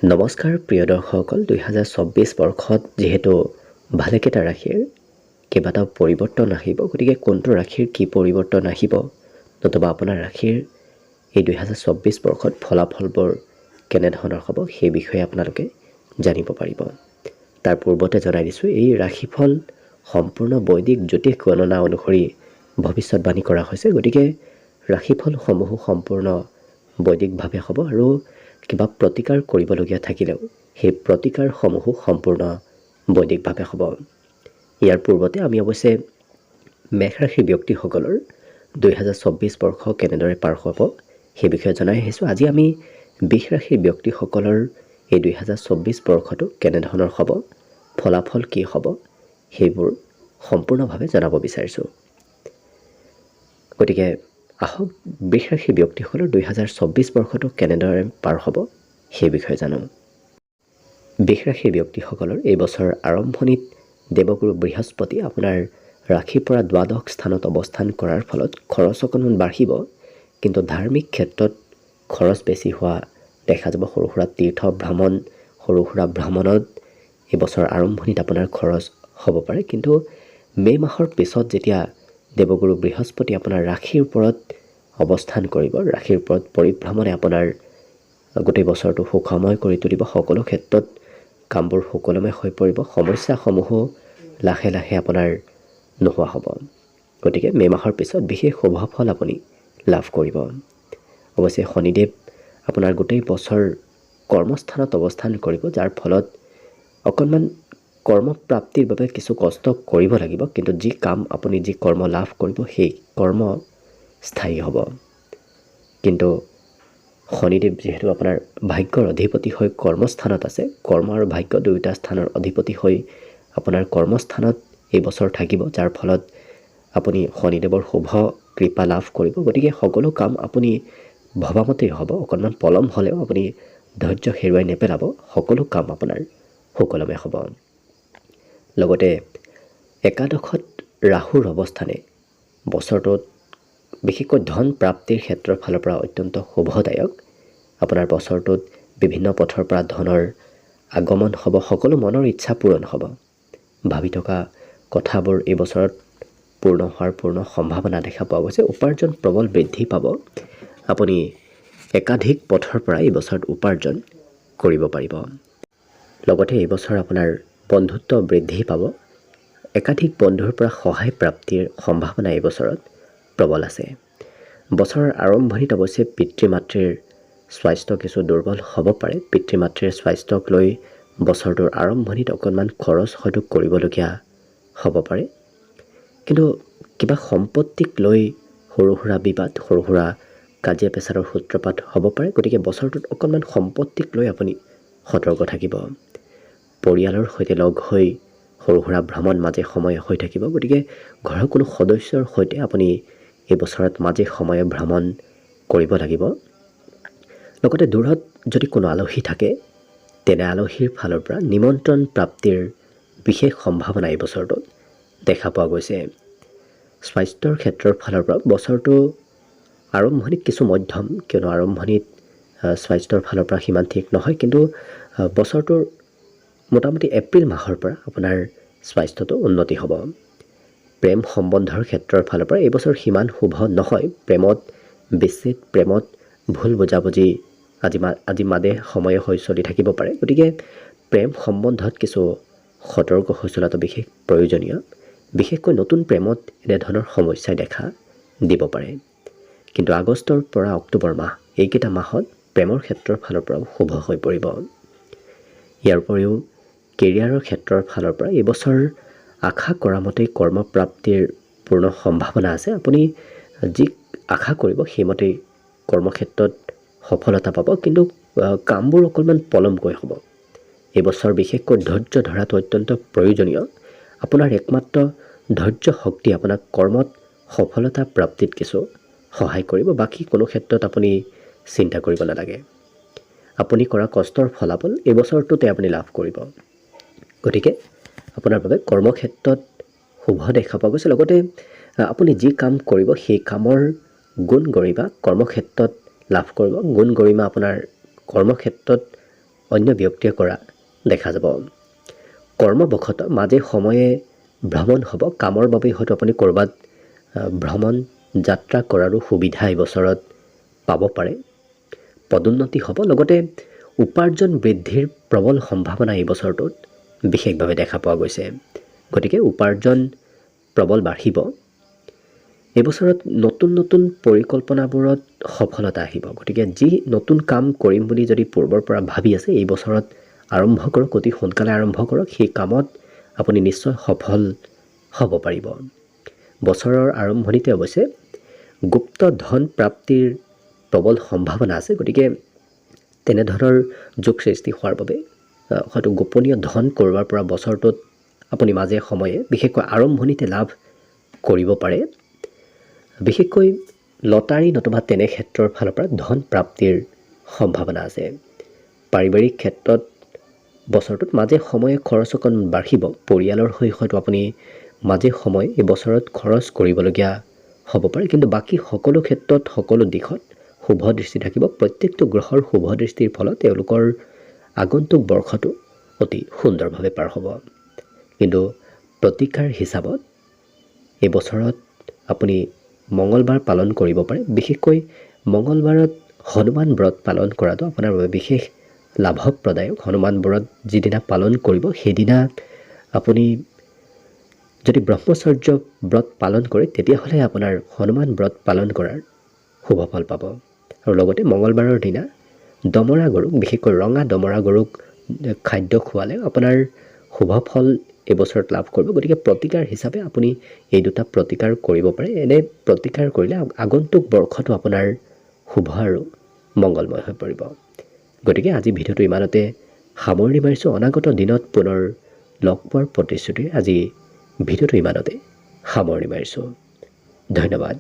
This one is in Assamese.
নমস্কাৰ প্ৰিয় দৰ্শকসকল 2024 বৰ্ষত যেহেতু ভালেকেইটা ৰাশিৰ কেইবাটাও পৰিৱৰ্তন আহিব গতিকে কোনটো ৰাশিৰ কি পৰিৱৰ্তন আহিব নতুবা আপোনাৰ ৰাশিৰ এই 2024 বৰ্ষত ফলাফলবোৰ কেনেধৰণৰ হ'ব সেই বিষয়ে আপোনালোকে জানিব পাৰিব। তাৰ পূৰ্বতে জনাই দিছোঁ এই ৰাশিফল সম্পূৰ্ণ বৈদিক জ্যোতিষ গণনা অনুসৰি ভৱিষ্যতবাণী কৰা হৈছে গতিকে ৰাশিফলসমূহ সম্পূৰ্ণ বৈদিকভাৱে হ'ব আৰু কিবা প্ৰতিকাৰ কৰিবলগীয়া থাকিলেও সেই প্ৰতিকাৰসমূহ সম্পূৰ্ণ বৈদিকভাৱে হ'ব। ইয়াৰ পূৰ্বতে আমি অৱশ্যে মেষ ৰাশিৰ ব্যক্তিসকলৰ 2024 বৰ্ষ কেনেদৰে পাৰ হ'ব সেই বিষয়ে জনাই আহিছোঁ। আজি আমি বৃষ ৰাশিৰ ব্যক্তিসকলৰ এই 2024 বৰ্ষটো কেনেধৰণৰ হ'ব, ফলাফল কি হ'ব সেইবোৰ সম্পূৰ্ণভাৱে জনাব বিচাৰিছোঁ। গতিকে আহক বৃষ ৰাশিৰ ব্যক্তিসকলৰ 2024 বৰ্ষটো কেনেদৰে পাৰ হ'ব সেই বিষয়ে জানো। বৃষ ৰাশিৰ ব্যক্তিসকলৰ এই বছৰ আৰম্ভণিত দেৱগুৰু বৃহস্পতি আপোনাৰ ৰাশিৰ পৰা দ্বাদশ স্থানত অৱস্থান কৰাৰ ফলত খৰচ অকণমান বাঢ়িব, কিন্তু ধাৰ্মিক ক্ষেত্ৰত খৰচ বেছি হোৱা দেখা যাব। সৰু সুৰা তীৰ্থ ভ্ৰমণ, সৰু সুৰা ভ্ৰমণত এই বছৰ আৰম্ভণিত আপোনাৰ খৰচ হ'ব পাৰে, কিন্তু মে' মাহৰ পিছত যেতিয়া দেৱগুৰু বৃহস্পতি আপোনাৰ ৰাশিৰ ওপৰত অৱস্থান কৰিব, ৰাশিৰ ওপৰত পৰিভ্ৰমণে আপোনাৰ গোটেই বছৰটো সুখময় কৰি তুলিব। সকলো ক্ষেত্ৰত কামবোৰ সুকলমে হৈ পৰিব, সমস্যাসমূহো লাহে লাহে আপোনাৰ নোহোৱা হ'ব। গতিকে মে' মাহৰ পিছত বিশেষ শুভ ফল আপুনি লাভ কৰিব। অৱশ্যে শনিদেৱ আপোনাৰ গোটেই বছৰ কৰ্মস্থানত অৱস্থান কৰিব, যাৰ ফলত অকণমান কৰ্মপ্ৰাপ্তিৰ বাবে কিছু কষ্ট কৰিব লাগিব, কিন্তু যি কাম আপুনি যি কৰ্ম লাভ কৰিব সেই কৰ্ম স্থায়ী হ'ব। কিন্তু শনিদেৱ যিহেতু আপোনাৰ ভাগ্যৰ অধিপতি হৈ কৰ্মস্থানত আছে, কৰ্ম আৰু ভাগ্য দুয়োটা স্থানৰ অধিপতি হৈ আপোনাৰ কৰ্মস্থানত এই বছৰ থাকিব, যাৰ ফলত আপুনি শনিদেৱৰ শুভ কৃপা লাভ কৰিব। গতিকে সকলো কাম আপুনি ভবামতেই হ'ব, অকণমান পলম হ'লেও আপুনি ধৈৰ্য হেৰুৱাই নেপেলাব, সকলো কাম আপোনাৰ সুকলমে হ'ব। লগতে একাদশত ৰাহুৰ অৱস্থানে বছৰটোত বিশেষকৈ ধন প্ৰাপ্তিৰ ক্ষেত্ৰৰ ফালৰ পৰা অত্যন্ত শুভদায়ক। আপোনাৰ বছৰটোত বিভিন্ন পথৰ পৰা ধনৰ আগমন হ'ব, সকলো মনৰ ইচ্ছা পূৰণ হ'ব। ভাবি থকা কথাবোৰ এই বছৰত পূৰ্ণ হোৱাৰ পূৰ্ণ সম্ভাৱনা দেখা পোৱা গৈছে। উপাৰ্জন প্ৰবল বৃদ্ধি পাব, আপুনি একাধিক পথৰ পৰা এই বছৰত উপাৰ্জন কৰিব পাৰিব। লগতে এই বছৰ আপোনাৰ বন্ধুত্ব বৃদ্ধি পাব, একাধিক বন্ধুৰ পৰা সহায় প্ৰাপ্তিৰ সম্ভাৱনা এই বছৰত প্ৰবল আছে। বছৰৰ আৰম্ভণিত অৱশ্যে পিতৃ মাতৃৰ স্বাস্থ্য কিছু দুৰ্বল হ'ব পাৰে। পিতৃ মাতৃৰ স্বাস্থ্যক লৈ বছৰটোৰ আৰম্ভণিত অকণমান খৰচ হয়তো কৰিবলগীয়া হ'ব পাৰে, কিন্তু কিবা সম্পত্তিক লৈ সৰু সুৰা বিবাদ, সৰু সুৰা কাজিয়া পেচাৰৰ সূত্ৰপাত হ'ব পাৰে। গতিকে বছৰটোত অকণমান সম্পত্তিক লৈ আপুনি সতৰ্ক থাকিব। পৰিয়ালৰ সৈতে লগ হৈ সৰু সুৰা ভ্ৰমণ মাজে সময়ে হৈ থাকিব, গতিকে ঘৰৰ কোনো সদস্যৰ সৈতে আপুনি এই বছৰত মাজে সময়ে ভ্ৰমণ কৰিব লাগিব। লগতে দূৰত যদি কোনো আলহী থাকে তেনে আলহীৰ ফালৰ পৰা নিমন্ত্ৰণ প্ৰাপ্তিৰ বিশেষ সম্ভাৱনা এই বছৰটোত দেখা পোৱা গৈছে। স্বাস্থ্যৰ ক্ষেত্ৰৰ ফালৰ পৰা বছৰটো আৰম্ভণিত কিছু মধ্যম, কিয়নো আৰম্ভণিত স্বাস্থ্যৰ ফালৰ পৰা সিমান ঠিক নহয়, কিন্তু বছৰটোৰ মোটামুটি এপ্ৰিল মাহৰ পৰা আপোনাৰ স্বাস্থ্যটো উন্নতি হ'ব। প্ৰেম সম্বন্ধৰ ক্ষেত্ৰৰ ফালৰ পৰা এই বছৰ সিমান শুভ নহয়। প্ৰেমত বিচ্ছেদ, প্ৰেমত ভুল বুজাবুজি আজি মাদে সময়ে হৈ চলি থাকিব পাৰে। গতিকে প্ৰেম সম্বন্ধত কিছু সতৰ্ক হৈ চলাটো বিশেষ প্ৰয়োজনীয়। বিশেষকৈ নতুন প্ৰেমত এনেধৰণৰ সমস্যাই দেখা দিব পাৰে, কিন্তু আগষ্টৰ পৰা অক্টোবৰ মাহ এইকেইটা মাহত প্ৰেমৰ ক্ষেত্ৰৰ ফালৰ পৰাও শুভ হৈ পৰিব। ইয়াৰ উপৰিও কেৰিয়াৰৰ ক্ষেত্ৰৰ ফালৰ পৰা এইবছৰ আশা কৰা মতেই কৰ্মপ্ৰাপ্তিৰ পূৰ্ণ সম্ভাৱনা আছে। আপুনি যি আশা কৰিব সেইমতেই কৰ্মক্ষেত্ৰত সফলতা পাব, কিন্তু কামবোৰ অকণমান পলমকৈ হ'ব। এইবছৰ বিশেষকৈ ধৈৰ্য ধৰাটো অত্যন্ত প্ৰয়োজনীয়। আপোনাৰ একমাত্ৰ ধৈৰ্য শক্তি আপোনাক কৰ্মত সফলতা প্ৰাপ্তিত কিছু সহায় কৰিব, বাকী কোনো ক্ষেত্ৰত আপুনি চিন্তা কৰিব নালাগে। আপুনি কৰা কষ্টৰ ফলাফল এই বছৰটোতে আপুনি লাভ কৰিব। গতিকে আপোনাৰ বাবে কৰ্মক্ষেত্ৰত শুভ দেখা পোৱা গৈছে। লগতে আপুনি যি কাম কৰিব সেই কামৰ গুণ গৰিমা কৰ্মক্ষেত্ৰত লাভ কৰিব। গুণ গৰিমা আপোনাৰ কৰ্মক্ষেত্ৰত অন্য ব্যক্তিয়ে কৰা দেখা যাব। কৰ্মবশতঃ মাজে সময়ে ভ্ৰমণ হ'ব, কামৰ বাবে হয়তো আপুনি ক'ৰবাত ভ্ৰমণ যাত্ৰা কৰাৰো সুবিধা এই বছৰত পাব পাৰে। পদোন্নতি হ'ব, লগতে উপাৰ্জন বৃদ্ধিৰ প্ৰবল সম্ভাৱনা এই বছৰটোত বিশেষভাৱে দেখা পোৱা গৈছে। গতিকে উপাৰ্জন প্ৰবল বাঢ়িব। এই বছৰত নতুন নতুন পৰিকল্পনাবোৰত সফলতা আহিব। গতিকে যি নতুন কাম কৰিম বুলি যদি পূৰ্বৰ পৰা ভাবি আছে, এই বছৰত আৰম্ভ কৰক, অতি সোনকালে আৰম্ভ কৰক। সেই কামত আপুনি নিশ্চয় সফল হ'ব পাৰিব। বছৰৰ আৰম্ভণিতে অৱশ্যে গুপ্ত ধন প্ৰাপ্তিৰ প্ৰবল সম্ভাৱনা আছে। গতিকে তেনেধৰণৰ যোগ সৃষ্টি হোৱাৰ বাবে হয়তো গোপনীয় ধন ক'ৰবাৰ পৰা বছৰটোত আপুনি মাজে সময়ে বিশেষকৈ আৰম্ভণিতে লাভ কৰিব পাৰে। বিশেষকৈ লটাৰী নতুবা তেনে ক্ষেত্ৰৰ ফালৰ পৰা ধন প্ৰাপ্তিৰ সম্ভাৱনা আছে। পাৰিবাৰিক ক্ষেত্ৰত বছৰটোত মাজে সময়ে খৰচ অকণ বাঢ়িব। পৰিয়ালৰ হৈ হয়তো আপুনি মাজে সময়ে এই বছৰত খৰচ কৰিবলগীয়া হ'ব পাৰে, কিন্তু বাকী সকলো ক্ষেত্ৰত সকলো দিশত শুভ দৃষ্টি থাকিব। প্ৰত্যেকটো গ্ৰহৰ শুভ দৃষ্টিৰ ফলত তেওঁলোকৰ আগন্তুক বৰ্ষটো অতি সুন্দৰভাৱে পাৰ হ'ব। কিন্তু প্ৰতিকাৰ হিচাপত এই বছৰত আপুনি মঙ্গলবাৰ পালন কৰিব পাৰে। বিশেষকৈ মঙ্গলবাৰত হনুমান ব্ৰত পালন কৰাটো আপোনাৰ বাবে বিশেষ লাভপ্ৰদায়ক। হনুমান ব্ৰত যিদিনা পালন কৰিব, সেইদিনা আপুনি যদি ব্ৰহ্মচৰ্য ব্ৰত পালন কৰে, তেতিয়াহ'লে আপোনাৰ হনুমান ব্ৰত পালন কৰাৰ শুভ ফল পাব। আৰু লগতে মঙ্গলবাৰৰ দিনা দমৰা গৰুক, বিশেষকৈ ৰঙা দমৰা গৰুক খাদ্য খোৱালে আপোনাৰ শুভ ফল এই বছৰত লাভ কৰিব। গতিকে প্ৰতিকাৰ হিচাপে আপুনি এই দুটা প্ৰতিকাৰ কৰিব পাৰে। এনে প্ৰতিকাৰ কৰিলে আগন্তুক বৰ্ষটো আপোনাৰ শুভ আৰু মংগলময় হৈ পৰিব। গতিকে আজি ভিডিঅ'টো ইমানতে সামৰণি মাৰিছোঁ। অনাগত দিনত পুনৰ লগ পোৱাৰ প্ৰতিশ্ৰুতিৰে আজি ভিডিঅ'টো ইমানতে সামৰণি মাৰিছোঁ। ধন্যবাদ।